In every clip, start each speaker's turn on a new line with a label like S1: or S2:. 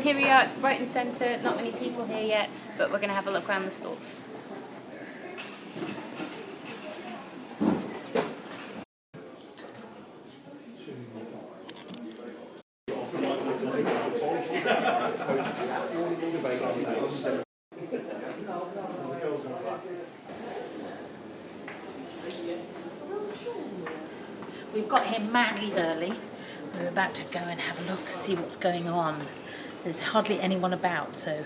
S1: here we are at Brighton Centre, not many people here yet, but we're going to have a look around the stalls.
S2: We've got here madly early. We're about to go and have a look, see what's going on. There's hardly anyone about, so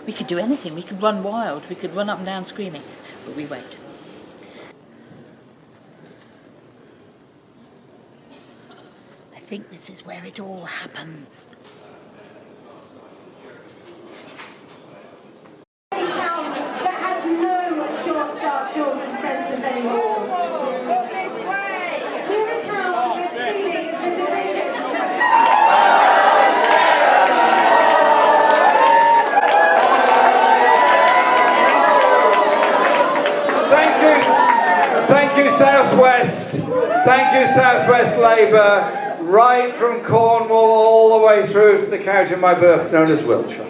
S2: we could do anything. We could run wild. We could run up and down screaming, but we won't. I think this is where it all happens.
S3: A town that has no short-start children's centres anymore.
S4: Southwest, thank you Southwest Labour, right from Cornwall all the way through to the county of my birth known as Wiltshire.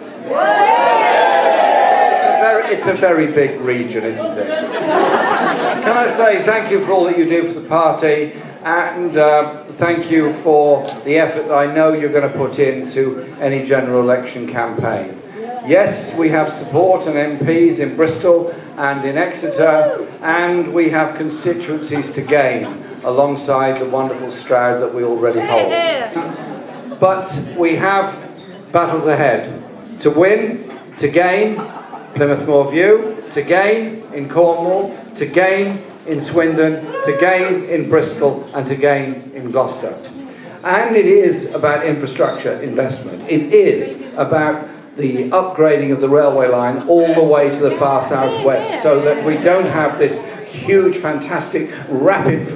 S4: It's a very big region, isn't it? Can I say thank you for all that you do for the party, and thank you for the effort that I know you're going to put into any general election campaign. Yes, we have support and MPs in Bristol and in Exeter, and we have constituencies to gain alongside the wonderful Stroud that we already hold. But we have battles ahead. To win, to gain Plymouth Moorview, to gain in Cornwall, to gain in Swindon, to gain in Bristol, and to gain in Gloucester. And it is about infrastructure investment. It is about the upgrading of the railway line all the way to the far southwest, so that we don't have this huge, fantastic, rapid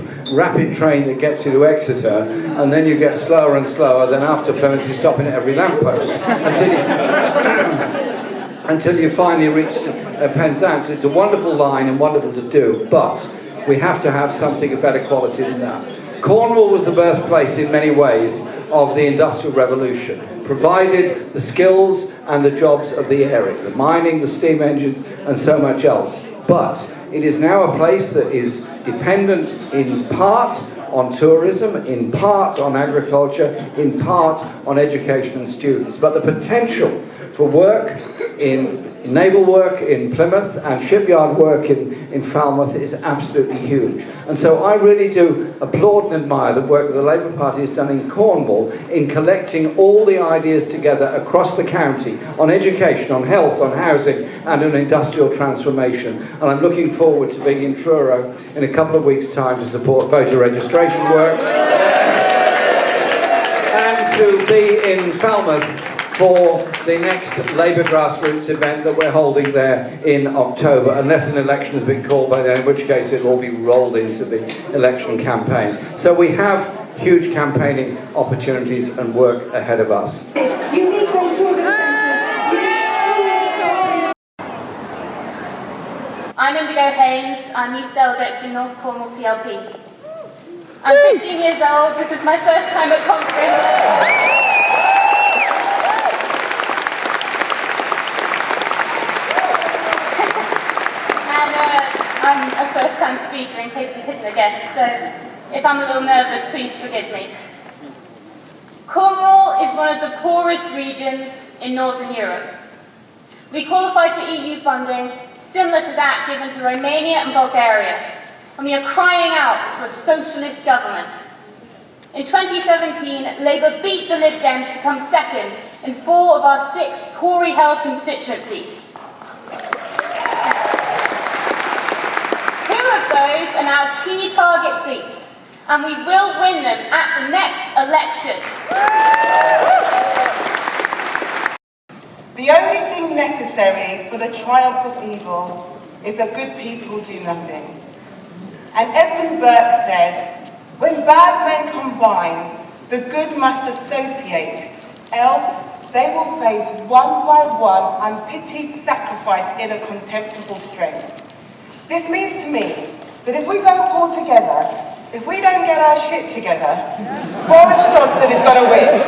S4: train that gets you to Exeter, and then you get slower and slower, then after Plymouth you're stopping at every lamppost until you finally reach Penzance. It's a wonderful line and wonderful to do, but we have to have something of better quality than that. Cornwall was the birthplace in many ways of the Industrial Revolution, provided the skills and the jobs of the area, the mining, the steam engines, and so much else. But it is now a place that is dependent in part on tourism, in part on agriculture, in part on education and students. But the potential for work in naval work in Plymouth and shipyard work in Falmouth is absolutely huge. And so I really do applaud and admire the work that the Labour Party has done in Cornwall in collecting all the ideas together across the county on education, on health, on housing, and on industrial transformation. And I'm looking forward to being in Truro in a couple of weeks' time to support voter registration work and to be in Falmouth for the next Labour grassroots event that we're holding there in October, unless an election has been called by then, in which case it'll all be rolled into the election campaign. So we have huge campaigning opportunities and work ahead of us.
S1: I'm Indigo Haynes, I'm Youth Delegate for North Cornwall CLP. I'm 15 years old, this is my first time at conference. I'm a first-time speaker, in case you couldn't have guessed, so if I'm a little nervous, please forgive me. Cornwall is one of the poorest regions in Northern Europe. We qualify for EU funding similar to that given to Romania and Bulgaria, and we are crying out for a socialist government. In 2017, Labour beat the Lib Dems to come second in 4 of our 6 Tory-held constituencies. Those are now key target seats, and we will win them at the next election.
S5: The only thing necessary for the triumph of evil is that good people do nothing. And Edmund Burke said, when bad men combine, the good must associate, else they will face one by one unpitied sacrifice in a contemptible strength. This means to me that if we don't pull together, if we don't get our shit together, Boris Johnson is going to win.